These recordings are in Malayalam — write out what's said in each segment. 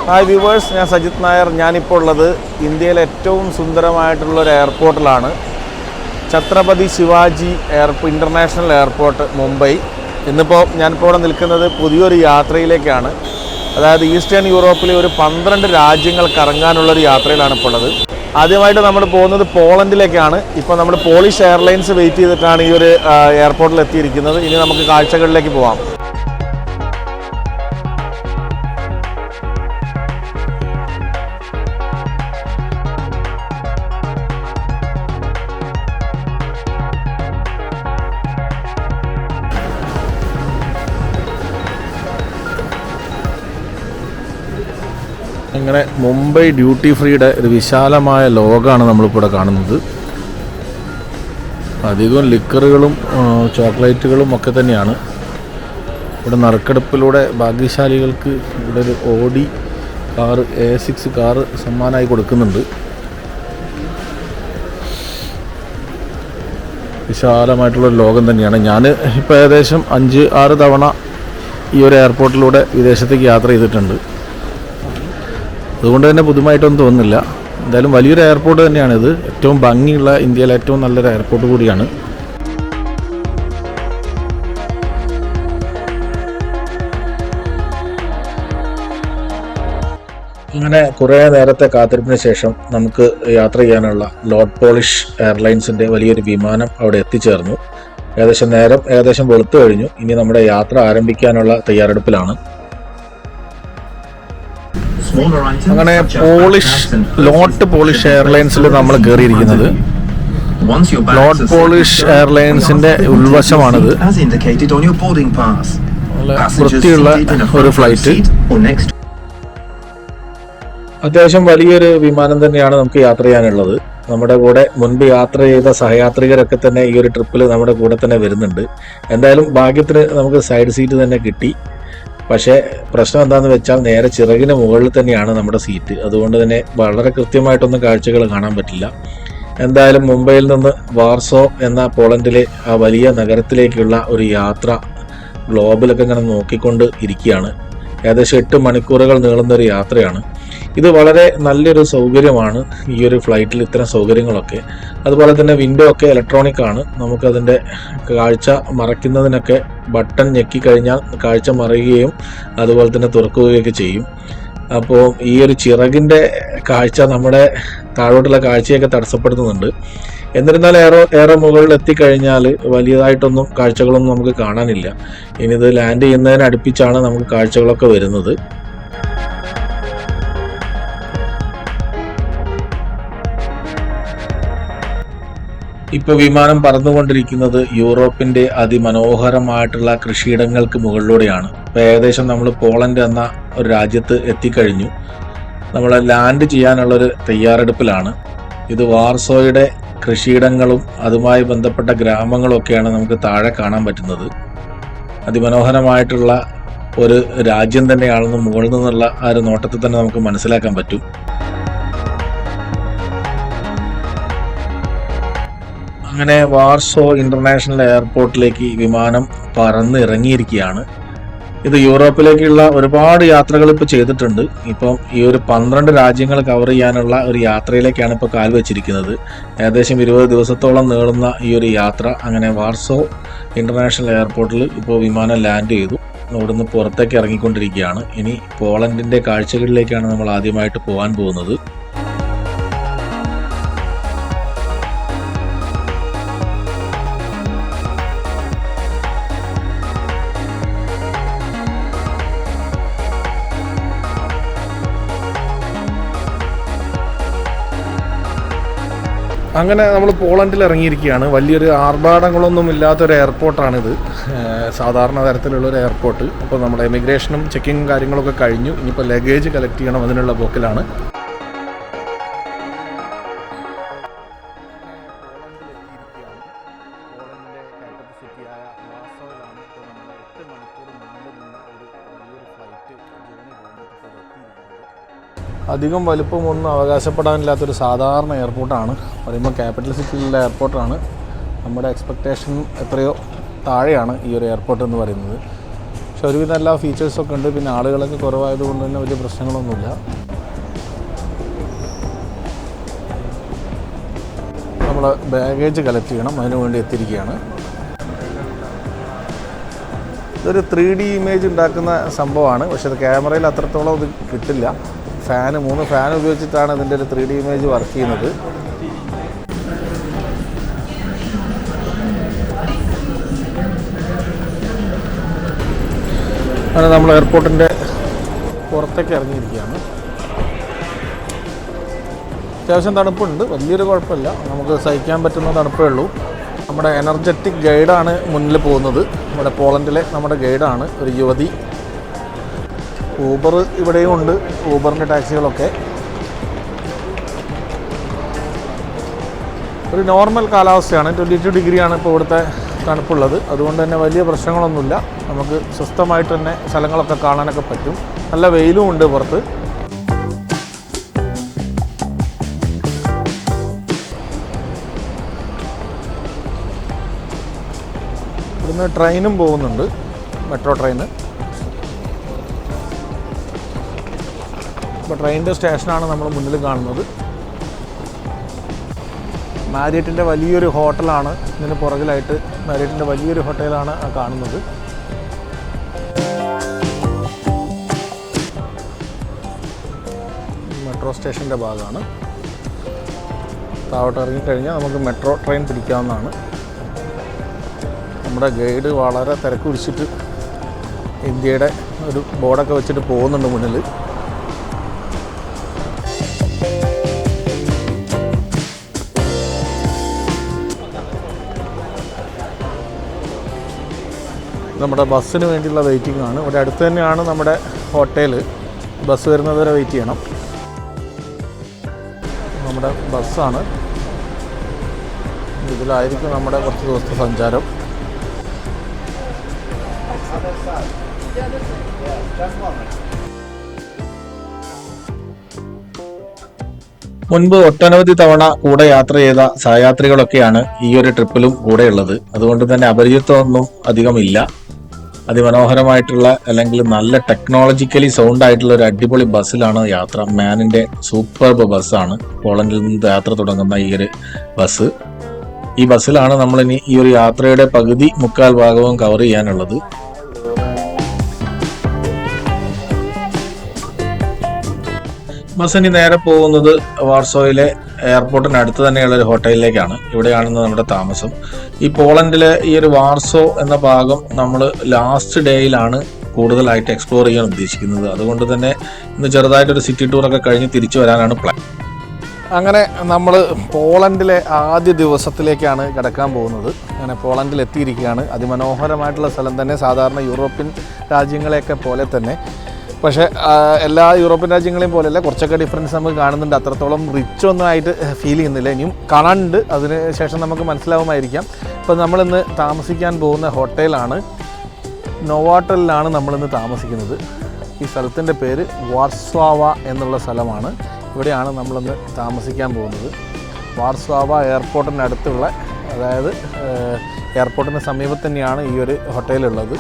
ഹായ് വ്യൂവേഴ്സ്, ഞാൻ സജിത് നായർ. ഞാനിപ്പോൾ ഉള്ളത് ഇന്ത്യയിലെ ഏറ്റവും സുന്ദരമായിട്ടുള്ളൊരു എയർപോർട്ടിലാണ്. Chhatrapati Shivaji international airport, Mumbai. ഇന്നിപ്പോൾ ഞാനിപ്പോൾ ഇവിടെ നിൽക്കുന്നത് പുതിയൊരു യാത്രയിലേക്കാണ്. അതായത് ഈസ്റ്റേൺ യൂറോപ്പിലെ ഒരു 12 രാജ്യങ്ങൾ കറങ്ങാനുള്ളൊരു യാത്രയിലാണ് ഇപ്പോൾ ഉള്ളത്. ആദ്യമായിട്ട് നമ്മൾ പോകുന്നത് പോളണ്ടിലേക്കാണ്. ഇപ്പോൾ നമ്മൾ പോളിഷ് എയർലൈൻസ് വെയിറ്റ് ചെയ്തിട്ടാണ് ഈ ഒരു എയർപോർട്ടിൽ എത്തിയിരിക്കുന്നത്. ഇനി നമുക്ക് കാഴ്ചകളിലേക്ക് പോകാം. ഇങ്ങനെ മുംബൈ ഡ്യൂട്ടി ഫ്രീയുടെ ഒരു വിശാലമായ ലോകമാണ് നമ്മളിപ്പോൾ ഇവിടെ കാണുന്നത്. അധികവും ലിക്കറുകളും ചോക്ലേറ്റുകളും ഒക്കെ തന്നെയാണ്. ഇവിടെ നറുക്കെടുപ്പിലൂടെ ഭാഗ്യശാലികൾക്ക് ഇവിടെ ഒരു ഓഡി കാറ്, A6 കാറ് സമ്മാനമായി കൊടുക്കുന്നുണ്ട്. വിശാലമായിട്ടുള്ളൊരു ലോകം തന്നെയാണ്. ഞാൻ ഇപ്പോൾ ഏകദേശം 5-6 തവണ ഈ ഒരു എയർപോർട്ടിലൂടെ വിദേശത്തേക്ക് യാത്ര ചെയ്തിട്ടുണ്ട്. അതുകൊണ്ട് തന്നെ പുതുമായിട്ടൊന്നും തോന്നുന്നില്ല. എന്തായാലും വലിയൊരു എയർപോർട്ട് തന്നെയാണിത്. ഏറ്റവും ഭംഗിയുള്ള ഇന്ത്യയിലെ ഏറ്റവും നല്ലൊരു എയർപോർട്ട് കൂടിയാണ്. അങ്ങനെ കുറേ നേരത്തെ കാത്തിരിപ്പിന് ശേഷം നമുക്ക് യാത്ര ചെയ്യാനുള്ള ലോർഡ് പോളിഷ് എയർലൈൻസിൻ്റെ വലിയൊരു വിമാനം അവിടെ എത്തിച്ചേർന്നു. ഏകദേശം വെളുത്തു കഴിഞ്ഞു. ഇനി നമ്മുടെ യാത്ര ആരംഭിക്കാനുള്ള തയ്യാറെടുപ്പിലാണ്. അങ്ങനെ ലോർഡ് പോളിഷ് എയർലൈൻസിൽ നമ്മൾ കയറിയിരിക്കുന്നത്. Lord polish എയർലൈൻസിന്റെ ഉൾവശമാണിത്. നല്ല വൃത്തിയുള്ള ഒരു ഫ്ലൈറ്റ്. അത്യാവശ്യം വലിയൊരു വിമാനം തന്നെയാണ് നമുക്ക് യാത്ര ചെയ്യാനുള്ളത്. നമ്മുടെ കൂടെ മുൻപ് യാത്ര ചെയ്ത സഹയാത്രികരൊക്കെ തന്നെ ഈ ഒരു ട്രിപ്പിൽ നമ്മുടെ കൂടെ തന്നെ വരുന്നുണ്ട്. എന്തായാലും ഭാഗ്യത്തിന് നമുക്ക് സൈഡ് സീറ്റ് തന്നെ കിട്ടി. പക്ഷേ പ്രശ്നം എന്താണെന്ന് വെച്ചാൽ നേരെ ചിറകിന് മുകളിൽ തന്നെയാണ് നമ്മുടെ സീറ്റ്. അതുകൊണ്ട് തന്നെ വളരെ കൃത്യമായിട്ടൊന്നും കാഴ്ചകൾ കാണാൻ പറ്റില്ല. എന്തായാലും മുംബൈയിൽ നിന്ന് വാർസോ എന്ന പോളണ്ടിലെ ആ വലിയ നഗരത്തിലേക്കുള്ള ഒരു യാത്ര ഗ്ലോബിലൊക്കെ ഇങ്ങനെ നോക്കിക്കൊണ്ട് ഇരിക്കുകയാണ്. ഏകദേശം 8 മണിക്കൂറുകൾ നീളുന്ന ഒരു യാത്രയാണ്. ഇത് വളരെ നല്ലൊരു സൗകര്യമാണ്, ഈ ഒരു ഫ്ലൈറ്റിൽ ഇത്തരം സൗകര്യങ്ങളൊക്കെ. അതുപോലെ തന്നെ വിൻഡോ ഒക്കെ ഇലക്ട്രോണിക് ആണ്. നമുക്കതിൻ്റെ കാഴ്ച മറയ്ക്കുന്നതിനൊക്കെ ബട്ടൺ ഞെക്കി കഴിഞ്ഞാൽ കാഴ്ച മറയുകയും അതുപോലെ തന്നെ തുറക്കുകയൊക്കെ ചെയ്യും. അപ്പോൾ ഈ ഒരു ചിറകിൻ്റെ കാഴ്ച നമ്മുടെ താഴോട്ടുള്ള കാഴ്ചയൊക്കെ തടസ്സപ്പെടുത്തുന്നുണ്ട്. എന്നിരുന്നാൽ ഏറെ മുകളിൽ എത്തിക്കഴിഞ്ഞാൽ വലിയതായിട്ടൊന്നും കാഴ്ചകളൊന്നും നമുക്ക് കാണാനില്ല. ഇനി ഇത് ലാൻഡ് ചെയ്യുന്നതിനടുപ്പിച്ചാണ് നമുക്ക് കാഴ്ചകളൊക്കെ വരുന്നത്. ഇപ്പോൾ വിമാനം പറന്നുകൊണ്ടിരിക്കുന്നത് യൂറോപ്പിൻ്റെ അതിമനോഹരമായിട്ടുള്ള കൃഷിയിടങ്ങൾക്ക് മുകളിലൂടെയാണ്. ഇപ്പോൾ ഏകദേശം നമ്മൾ പോളണ്ട് എന്ന ഒരു രാജ്യത്ത് എത്തിക്കഴിഞ്ഞു. നമ്മൾ ലാൻഡ് ചെയ്യാനുള്ളൊരു തയ്യാറെടുപ്പിലാണ്. ഇത് വാർസോയുടെ കൃഷിയിടങ്ങളും അതുമായി ബന്ധപ്പെട്ട ഗ്രാമങ്ങളും ഒക്കെയാണ് നമുക്ക് താഴെ കാണാൻ പറ്റുന്നത്. അതിമനോഹരമായിട്ടുള്ള ഒരു രാജ്യം തന്നെയാണെന്ന് മുകളിൽ നിന്നുള്ള ആ ഒരു നോട്ടത്തിൽ തന്നെ നമുക്ക് മനസ്സിലാക്കാൻ പറ്റും. അങ്ങനെ വാർസോ ഇന്റർനാഷണൽ എയർപോർട്ടിലേക്ക് വിമാനം പറന്ന് ഇറങ്ങിയിരിക്കുകയാണ്. ഇത് യൂറോപ്പിലേക്കുള്ള ഒരുപാട് യാത്രകൾ ഇപ്പോൾ ചെയ്തിട്ടുണ്ട്. ഇപ്പം ഈ ഒരു 12 രാജ്യങ്ങൾ കവർ ചെയ്യാനുള്ള ഒരു യാത്രയിലേക്കാണ് ഇപ്പോൾ കാൽ വെച്ചിരിക്കുന്നത്. ഏകദേശം 20 ദിവസത്തോളം നീളുന്ന ഈ ഒരു യാത്ര. അങ്ങനെ വാർസോ ഇന്റർനാഷണൽ എയർപോർട്ടിൽ ഇപ്പോൾ വിമാനം ലാൻഡ് ചെയ്തു. അവിടുന്ന് പുറത്തേക്ക് ഇറങ്ങിക്കൊണ്ടിരിക്കുകയാണ്. ഇനി പോളണ്ടിൻ്റെ കാഴ്ചകളിലേക്കാണ് നമ്മൾ ആദ്യമായിട്ട് പോകാൻ പോകുന്നത്. അങ്ങനെ നമ്മൾ പോളണ്ടിൽ ഇറങ്ങിയിരിക്കുകയാണ്. വലിയൊരു ആർഭാടങ്ങളൊന്നും ഇല്ലാത്തൊരു എയർപോർട്ടാണിത്. സാധാരണ തരത്തിലുള്ളൊരു എയർപോർട്ട്. അപ്പോൾ നമ്മുടെ എമിഗ്രേഷനും ചെക്കിങ്ങും കാര്യങ്ങളൊക്കെ കഴിഞ്ഞു. ഇനിയിപ്പോൾ ലഗേജ് കളക്ട് ചെയ്യണം, അതിനുള്ള പോക്കിലാണ്. അധികം വലുപ്പമൊന്നും അവകാശപ്പെടാനില്ലാത്തൊരു സാധാരണ എയർപോർട്ടാണ്. പറയുമ്പോൾ ക്യാപിറ്റൽ സിറ്റിയിലുള്ള എയർപോർട്ടാണ്. നമ്മുടെ എക്സ്പെക്റ്റേഷൻ എത്രയോ താഴെയാണ് ഈ ഒരു എയർപോർട്ട് എന്ന് പറയുന്നത്. പക്ഷെ ഒരുവിധം എല്ലാ ഫീച്ചേഴ്സൊക്കെ ഉണ്ട്. പിന്നെ ആളുകളൊക്കെ കുറവായതുകൊണ്ട് തന്നെ വലിയ പ്രശ്നങ്ങളൊന്നുമില്ല. നമ്മൾ ബാഗേജ് കളക്ട് ചെയ്യണം, അതിനു വേണ്ടി എത്തിയിരിക്കുകയാണ്. ഇതൊരു 3D ഇമേജ് ഉണ്ടാക്കുന്ന സംഭവമാണ്. പക്ഷെ അത് ക്യാമറയിൽ അത്രത്തോളം ഇത് കിട്ടില്ല. 3 ഫാൻ ഉപയോഗിച്ചിട്ടാണ് ഇതിൻ്റെ ഒരു 3D ഇമേജ് വർക്ക് ചെയ്യുന്നത്. അങ്ങനെ നമ്മൾ എയർപോർട്ടിൻ്റെ പുറത്തേക്ക് ഇറങ്ങിയിരിക്കുകയാണ്. അത്യാവശ്യം തണുപ്പുണ്ട്, വലിയൊരു കുഴപ്പമില്ല, നമുക്ക് സഹിക്കാൻ പറ്റുന്ന തണുപ്പേ ഉള്ളൂ. നമ്മുടെ എനർജറ്റിക് ഗൈഡാണ് മുന്നിൽ പോകുന്നത്. നമ്മുടെ പോളണ്ടിലെ നമ്മുടെ ഗൈഡാണ് ഒരു യുവതി. ഊബർ ഇവിടെയും ഉണ്ട്, ഊബറിൻ്റെ ടാക്സികളൊക്കെ. ഒരു നോർമൽ കാലാവസ്ഥയാണ്. 22 ഡിഗ്രിയാണ് ഇപ്പോൾ ഇവിടുത്തെ തണുപ്പുള്ളത്. അതുകൊണ്ട് തന്നെ വലിയ പ്രശ്നങ്ങളൊന്നുമില്ല. നമുക്ക് സ്വസ്ഥമായിട്ട് തന്നെ സ്ഥലങ്ങളൊക്കെ കാണാനൊക്കെ പറ്റും. നല്ല വെയിലും ഉണ്ട് പുറത്ത്. ഇവിടുന്ന് ട്രെയിനും പോകുന്നുണ്ട്, മെട്രോ ട്രെയിന്. ഇപ്പോൾ ട്രെയിനിൻ്റെ സ്റ്റേഷനാണ് നമ്മൾ മുന്നിൽ കാണുന്നത്. മാരിയറ്റിൻ്റെ വലിയൊരു ഹോട്ടലാണ് ഇതിന് പുറകിലായിട്ട്. മാരിയറ്റിൻ്റെ വലിയൊരു ഹോട്ടലാണ് ആ കാണുന്നത്. മെട്രോ സ്റ്റേഷൻ്റെ ഭാഗമാണ്. താഴോട്ട് ഇറങ്ങിക്കഴിഞ്ഞാൽ നമുക്ക് മെട്രോ ട്രെയിൻ പിടിക്കാവുന്നതാണ്. നമ്മുടെ ഗൈഡ് വളരെ തിരക്ക് പിടിച്ചിട്ട് ഇന്ത്യയുടെ ഒരു ബോർഡൊക്കെ വെച്ചിട്ട് പോകുന്നുണ്ട് മുന്നിൽ. നമ്മുടെ ബസ്സിന് വേണ്ടിയുള്ള വെയിറ്റിംഗ് ആണ്. ഇവിടെ അടുത്ത് തന്നെയാണ് നമ്മുടെ ഹോട്ടൽ. ബസ് വരുന്നത് വരെ വെയിറ്റ് ചെയ്യണം. നമ്മുടെ ബസ്സാണ്. ഇതിലായിരിക്കും നമ്മുടെ കുറച്ച് ദിവസത്തെ സഞ്ചാരം. മുൻപ് ഒട്ടനവധി തവണ കൂടെ യാത്ര ചെയ്ത സഹയാത്രികളൊക്കെയാണ് ഈ ഒരു ട്രിപ്പിലും കൂടെയുള്ളത്. അതുകൊണ്ട് തന്നെ അപരിചിതമൊന്നും അധികമില്ല. അതിമനോഹരമായിട്ടുള്ള അല്ലെങ്കിൽ നല്ല ടെക്നോളജിക്കലി സൗണ്ട് ആയിട്ടുള്ള ഒരു അടിപൊളി ബസ്സിലാണ് യാത്ര. മാനിന്റെ സൂപ്പർബ് ബസ്സാണ് പോളണ്ടിൽ നിന്ന് യാത്ര തുടങ്ങുന്ന ഈ ഒരു ബസ്. ഈ ബസ്സിലാണ് നമ്മളിനി ഈ ഒരു യാത്രയുടെ പകുതി മുക്കാൽ ഭാഗവും കവർ ചെയ്യാനുള്ളത്. ബസ് ഇനി നേരെ പോകുന്നത് വാർസോയിലെ എയർപോർട്ടിന് അടുത്ത് തന്നെയുള്ള ഒരു ഹോട്ടലിലേക്കാണ്. ഇവിടെയാണ് നമ്മുടെ താമസം. ഈ പോളണ്ടിലെ ഈ ഒരു വാർസോ എന്ന ഭാഗം നമ്മൾ ലാസ്റ്റ് ഡേയിലാണ് കൂടുതലായിട്ട് എക്സ്പ്ലോർ ചെയ്യാൻ ഉദ്ദേശിക്കുന്നത്. അതുകൊണ്ട് തന്നെ ഇന്ന് ചെറുതായിട്ടൊരു സിറ്റി ടൂറൊക്കെ കഴിഞ്ഞ് തിരിച്ചു വരാനാണ് പ്ലാൻ. അങ്ങനെ നമ്മൾ പോളണ്ടിലെ ആദ്യ ദിവസത്തിലേക്കാണ് കിടക്കാൻ പോകുന്നത്. അങ്ങനെ പോളണ്ടിൽ എത്തിയിരിക്കുകയാണ്. അതിമനോഹരമായിട്ടുള്ള സ്ഥലം തന്നെ. സാധാരണ യൂറോപ്യൻ രാജ്യങ്ങളെയൊക്കെ പോലെ തന്നെ, പക്ഷേ എല്ലാ യൂറോപ്യൻ രാജ്യങ്ങളെയും പോലെയല്ല, കുറച്ചൊക്കെ ഡിഫറൻസ് നമുക്ക് കാണുന്നുണ്ട്. അത്രത്തോളം റിച്ച് ഒന്നും ആയിട്ട് ഫീൽ ചെയ്യുന്നില്ല. ഇനിയും കാണാനുണ്ട്, അതിന് ശേഷം നമുക്ക് മനസ്സിലാവുമായിരിക്കാം. ഇപ്പോൾ നമ്മളിന്ന് താമസിക്കാൻ പോകുന്ന ഹോട്ടലാണ് നൊവാട്ടലിലാണ് നമ്മളിന്ന് താമസിക്കുന്നത്. ഈ സ്ഥലത്തിൻ്റെ പേര് വാർസോവ എന്നുള്ള സ്ഥലമാണ്. ഇവിടെയാണ് നമ്മളിന്ന് താമസിക്കാൻ പോകുന്നത്. വാർസോവ എയർപോർട്ടിന് അടുത്തുള്ള, അതായത് എയർപോർട്ടിന് സമീപത്ത് തന്നെയാണ് ഈ ഒരു ഹോട്ടലുള്ളത്.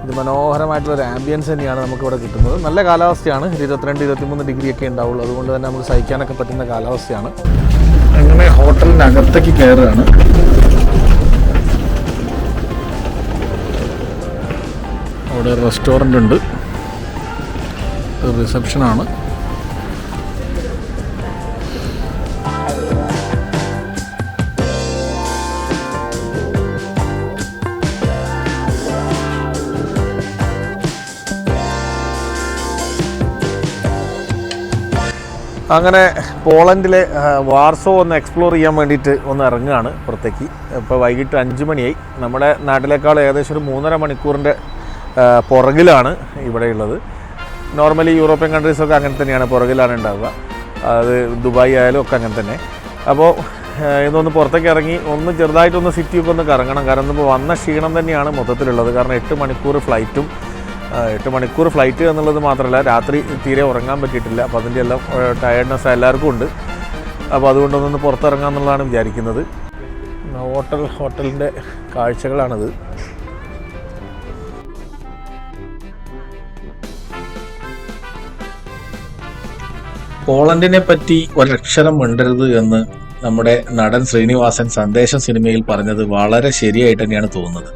ഇത് മനോഹരമായിട്ടുള്ളൊരു ആംബിയൻസ് തന്നെയാണ് നമുക്കിവിടെ കിട്ടുന്നത്. നല്ല കാലാവസ്ഥയാണ്. 22-23 ഡിഗ്രിയൊക്കെ ഉണ്ടാവുള്ളൂ. അതുകൊണ്ട് തന്നെ നമുക്ക് സഹിക്കാനൊക്കെ പറ്റുന്ന കാലാവസ്ഥയാണ്. അങ്ങനെ ഹോട്ടലിനകത്തേക്ക് കയറുകയാണ്. അവിടെ റെസ്റ്റോറൻ്റ് ഉണ്ട്, റിസപ്ഷനാണ്. അങ്ങനെ പോളണ്ടിലെ വാർസോ ഒന്ന് എക്സ്പ്ലോർ ചെയ്യാൻ വേണ്ടിയിട്ട് ഒന്ന് ഇറങ്ങുകയാണ് പുറത്തേക്ക്. ഇപ്പോൾ വൈകിട്ട് 5 മണിയായി. നമ്മുടെ നാട്ടിലേക്കാൾ ഏകദേശം ഒരു 3.5 മണിക്കൂറിൻ്റെ പുറകിലാണ് ഇവിടെയുള്ളത്. നോർമലി യൂറോപ്യൻ കൺട്രീസൊക്കെ അങ്ങനെ തന്നെയാണ്, പുറകിലാണ് ഉണ്ടാവുക. അത് ദുബായ് ആയാലും ഒക്കെ അങ്ങനെ തന്നെ. അപ്പോൾ ഇതൊന്ന് പുറത്തേക്ക് ഇറങ്ങി ഒന്ന് ചെറുതായിട്ടൊന്ന് സിറ്റിയൊക്കെ ഒന്ന് കറങ്ങണം. കാരണം ഇപ്പോൾ വന്ന ക്ഷീണം തന്നെയാണ് മൊത്തത്തിലുള്ളത്. കാരണം 8 മണിക്കൂർ ഫ്ലൈറ്റും 8 മണിക്കൂർ ഫ്ലൈറ്റ് എന്നുള്ളത് മാത്രമല്ല, രാത്രി തീരെ ഉറങ്ങാൻ പറ്റിയിട്ടില്ല. അപ്പോൾ അതിൻ്റെ എല്ലാം ടയർഡ്നെസ് എല്ലാവർക്കും ഉണ്ട്. അപ്പോൾ അതുകൊണ്ടൊന്ന് പുറത്തിറങ്ങാമെന്നുള്ളതാണ് വിചാരിക്കുന്നത്. ഹോട്ടലിൻ്റെ കാഴ്ചകളാണിത്. പോളണ്ടിനെ പറ്റി ഒരക്ഷരം മിണ്ടരുത് എന്ന് നമ്മുടെ നടൻ ശ്രീനിവാസൻ സന്ദേശം സിനിമയിൽ പറഞ്ഞത് വളരെ ശരിയായിട്ട് തന്നെയാണ് തോന്നുന്നത്.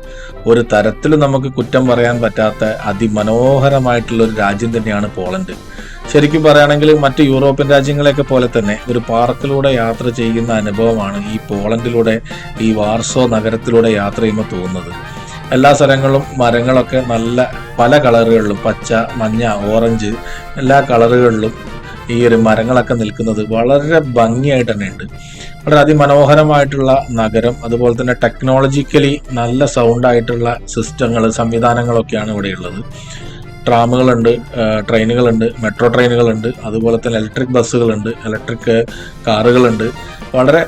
ഒരു തരത്തിലും നമുക്ക് കുറ്റം പറയാൻ പറ്റാത്ത അതിമനോഹരമായിട്ടുള്ള ഒരു രാജ്യം തന്നെയാണ് പോളണ്ട്. ശരിക്കും പറയുകയാണെങ്കിൽ മറ്റ് യൂറോപ്യൻ രാജ്യങ്ങളെയൊക്കെ പോലെ തന്നെ ഒരു പാർക്കിലൂടെ യാത്ര ചെയ്യുന്ന അനുഭവമാണ് ഈ പോളണ്ടിലൂടെ, ഈ വാർസോ നഗരത്തിലൂടെ യാത്ര ചെയ്യുമ്പോൾ തോന്നുന്നത്. എല്ലാ സ്ഥലങ്ങളും മരങ്ങളൊക്കെ നല്ല പല കളറുകളിലും, പച്ച, മഞ്ഞ, ഓറഞ്ച്, എല്ലാ കളറുകളിലും ഈ ഒരു മരങ്ങളൊക്കെ നിൽക്കുന്നത് വളരെ ഭംഗിയായിട്ട് തന്നെ ഉണ്ട്. വളരെ അതിമനോഹരമായിട്ടുള്ള നഗരം, അതുപോലെ തന്നെ ടെക്നോളജിക്കലി നല്ല സൗണ്ടായിട്ടുള്ള സിസ്റ്റങ്ങൾ, സംവിധാനങ്ങളൊക്കെയാണ് ഇവിടെയുള്ളത്. ട്രാമുകളുണ്ട്, ട്രെയിനുകളുണ്ട്, മെട്രോ ട്രെയിനുകളുണ്ട്, അതുപോലെ തന്നെ ഇലക്ട്രിക് ബസ്സുകളുണ്ട്, ഇലക്ട്രിക് കാറുകളുണ്ട്. വളരെ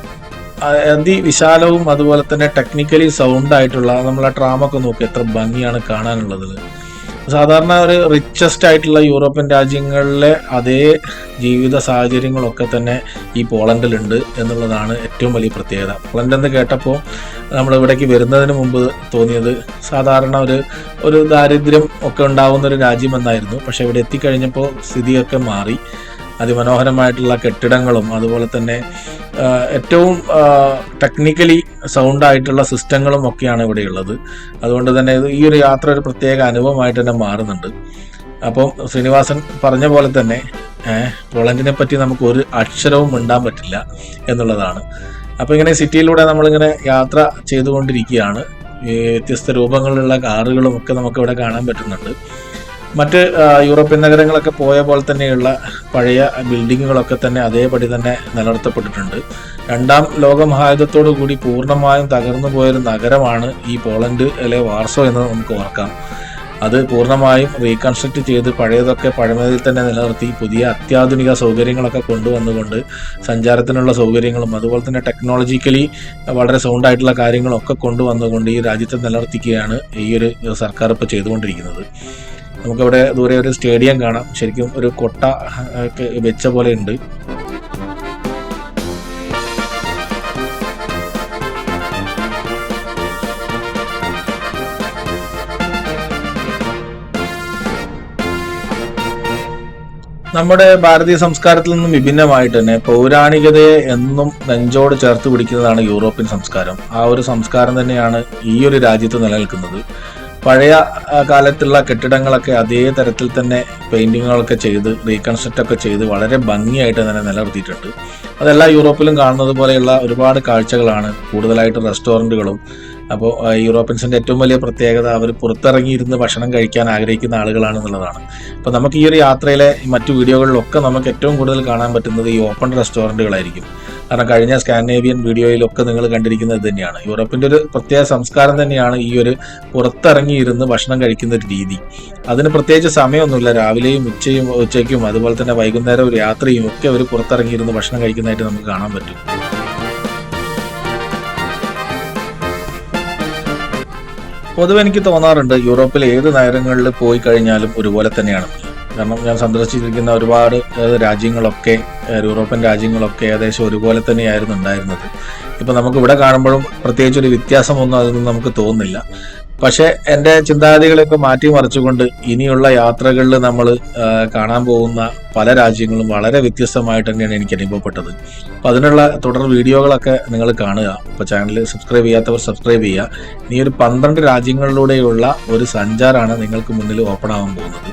അതിവിശാലവും അതുപോലെ തന്നെ ടെക്നിക്കലി സൗണ്ടായിട്ടുള്ള നമ്മളെ ട്രാമൊക്കെ നോക്കി എത്ര ഭംഗിയാണ് കാണാനുള്ളത്. സാധാരണ ഒരു റിച്ചസ്റ്റ് ആയിട്ടുള്ള യൂറോപ്യൻ രാജ്യങ്ങളിലെ അതേ ജീവിത സാഹചര്യങ്ങളൊക്കെ തന്നെ ഈ പോളണ്ടിലുണ്ട് എന്നുള്ളതാണ് ഏറ്റവും വലിയ പ്രത്യേകത. പോളണ്ട് എന്ന് കേട്ടപ്പോൾ നമ്മൾ ഇവിടേക്ക് വരുന്നതിന് മുമ്പ് തോന്നിയത് സാധാരണ ഒരു ദാരിദ്ര്യം ഒക്കെ ഉണ്ടാവുന്ന ഒരു രാജ്യമെന്നായിരുന്നു. പക്ഷെ ഇവിടെ എത്തിക്കഴിഞ്ഞപ്പോൾ സ്ഥിതിയൊക്കെ മാറി. അതിമനോഹരമായിട്ടുള്ള കെട്ടിടങ്ങളും അതുപോലെ തന്നെ ഏറ്റവും ടെക്നിക്കലി സൗണ്ടായിട്ടുള്ള സിസ്റ്റങ്ങളും ഒക്കെയാണ് ഇവിടെയുള്ളത്. അതുകൊണ്ട് തന്നെ ഈ ഒരു യാത്ര ഒരു പ്രത്യേക അനുഭവമായിട്ട് തന്നെ മാറുന്നുണ്ട്. അപ്പം ശ്രീനിവാസൻ പറഞ്ഞ പോലെ തന്നെ പോളണ്ടിനെ പറ്റി നമുക്ക് ഒരു അക്ഷരവും മിണ്ടാൻ പറ്റില്ല എന്നുള്ളതാണ്. അപ്പോൾ ഇങ്ങനെ സിറ്റിയിലൂടെ നമ്മളിങ്ങനെ യാത്ര ചെയ്തുകൊണ്ടിരിക്കുകയാണ്. വ്യത്യസ്ത രൂപങ്ങളിലുള്ള കാറുകളും ഒക്കെ നമുക്കിവിടെ കാണാൻ പറ്റുന്നുണ്ട്. മറ്റ് യൂറോപ്യൻ നഗരങ്ങളൊക്കെ പോയ പോലെ തന്നെയുള്ള പഴയ ബിൽഡിങ്ങുകളൊക്കെ തന്നെ അതേപടി തന്നെ നിലനിർത്തപ്പെട്ടിട്ടുണ്ട്. 2ാം ലോക മഹായുദ്ധത്തോടു കൂടി പൂർണ്ണമായും തകർന്നു പോയൊരു നഗരമാണ് ഈ പോളണ്ട് അല്ലെ വാർസോ എന്ന് നമുക്ക് ഓർക്കാം. അത് പൂർണ്ണമായും റീകൺസ്ട്രക്ട് ചെയ്ത് പഴയതൊക്കെ പഴമതിൽ തന്നെ നിലനിർത്തി പുതിയ അത്യാധുനിക സൗകര്യങ്ങളൊക്കെ കൊണ്ടുവന്നുകൊണ്ട് സഞ്ചാരത്തിനുള്ള സൗകര്യങ്ങളും അതുപോലെ തന്നെ ടെക്നോളജിക്കലി വളരെ സൗണ്ടായിട്ടുള്ള കാര്യങ്ങളൊക്കെ കൊണ്ടുവന്നുകൊണ്ട് ഈ രാജ്യത്തെ നിലനിർത്തിക്കുകയാണ് ഈ ഒരു സർക്കാർ ഇപ്പോൾ ചെയ്തുകൊണ്ടിരിക്കുന്നത്. നമുക്കിവിടെ ദൂരെ ഒരു സ്റ്റേഡിയം കാണാം. ശരിക്കും ഒരു കൊട്ട ഒക്കെ വെച്ച പോലെ ഉണ്ട്. നമ്മുടെ ഭാരതീയ സംസ്കാരത്തിൽ നിന്നും വിഭിന്നമായിട്ട് തന്നെ പൗരാണികതയെ എന്നും നെഞ്ചോട് ചേർത്ത് പിടിക്കുന്നതാണ് യൂറോപ്യൻ സംസ്കാരം. ആ ഒരു സംസ്കാരം തന്നെയാണ് ഈ ഒരു രാജ്യത്ത് നിലനിൽക്കുന്നത്. പഴയ കാലത്തുള്ള കെട്ടിടങ്ങളൊക്കെ അതേ തരത്തിൽ തന്നെ പെയിന്റിങ്ങുകളൊക്കെ ചെയ്ത് റീകൺസ്ട്രക്റ്റ് ഒക്കെ ചെയ്ത് വളരെ ഭംഗിയായിട്ട് തന്നെ നിലനിർത്തിയിട്ടുണ്ട്. അതെല്ലാ യൂറോപ്പിലും കാണുന്നത് പോലെയുള്ള ഒരുപാട് കാഴ്ചകളാണ്. കൂടുതലായിട്ട് റെസ്റ്റോറൻറ്റുകളും. അപ്പോൾ യൂറോപ്യൻസിൻ്റെ ഏറ്റവും വലിയ പ്രത്യേകത അവർ പുറത്തിറങ്ങിയിരുന്ന് ഭക്ഷണം കഴിക്കാൻ ആഗ്രഹിക്കുന്ന ആളുകളാണെന്നുള്ളതാണ്. അപ്പോൾ നമുക്ക് ഈ ഒരു യാത്രയിലെ മറ്റു വീഡിയോകളിലൊക്കെ നമുക്ക് ഏറ്റവും കൂടുതൽ കാണാൻ പറ്റുന്നത് ഈ ഓപ്പൺ റെസ്റ്റോറൻറ്റുകളായിരിക്കും. കാരണം കഴിഞ്ഞ സ്കാൻഡിനേവിയൻ വീഡിയോയിലൊക്കെ നിങ്ങൾ കണ്ടിരിക്കുന്നത് ഇത് തന്നെയാണ്. യൂറോപ്പിൻ്റെ ഒരു പ്രത്യേക സംസ്കാരം തന്നെയാണ് ഈ ഒരു പുറത്തിറങ്ങിയിരുന്ന് ഭക്ഷണം കഴിക്കുന്ന ഒരു രീതി. അതിന് പ്രത്യേകിച്ച് സമയമൊന്നുമില്ല. രാവിലെയും ഉച്ചയ്ക്കും അതുപോലെ തന്നെ വൈകുന്നേരം ഒരു യാത്രയും ഒക്കെ അവർ പുറത്തിറങ്ങിയിരുന്ന് ഭക്ഷണം കഴിക്കുന്നതായിട്ട് നമുക്ക് കാണാൻ പറ്റും. പൊതുവെ എനിക്ക് തോന്നാറുണ്ട് യൂറോപ്പിൽ ഏത് നഗരങ്ങളിൽ പോയി കഴിഞ്ഞാലും ഒരുപോലെ തന്നെയാണ്. കാരണം ഞാൻ സന്ദർശിച്ചിരിക്കുന്ന ഒരുപാട് രാജ്യങ്ങളൊക്കെ യൂറോപ്യൻ രാജ്യങ്ങളൊക്കെ ഏകദേശം ഒരുപോലെ തന്നെയായിരുന്നു ഉണ്ടായിരുന്നത്. ഇപ്പം നമുക്ക് ഇവിടെ കാണുമ്പോഴും പ്രത്യേകിച്ച് ഒരു വ്യത്യാസമൊന്നും അതൊന്നും നമുക്ക് തോന്നുന്നില്ല. പക്ഷേ എൻ്റെ ചിന്താഗതികളൊക്കെ മാറ്റിമറിച്ചുകൊണ്ട് ഇനിയുള്ള യാത്രകളിൽ നമ്മൾ കാണാൻ പോകുന്ന പല രാജ്യങ്ങളും വളരെ വ്യത്യസ്തമായിട്ട് തന്നെയാണ് എനിക്ക് അനുഭവപ്പെട്ടത്. അപ്പോൾ അതിനുള്ള തുടർ വീഡിയോകളൊക്കെ നിങ്ങൾ കാണുക. അപ്പോൾ ചാനൽ സബ്സ്ക്രൈബ് ചെയ്യാത്തവർ സബ്സ്ക്രൈബ് ചെയ്യുക. ഇനി ഒരു 12 രാജ്യങ്ങളിലൂടെയുള്ള ഒരു സഞ്ചാരമാണ് നിങ്ങൾക്ക് മുന്നിൽ ഓപ്പൺ ആവാൻ പോകുന്നത്.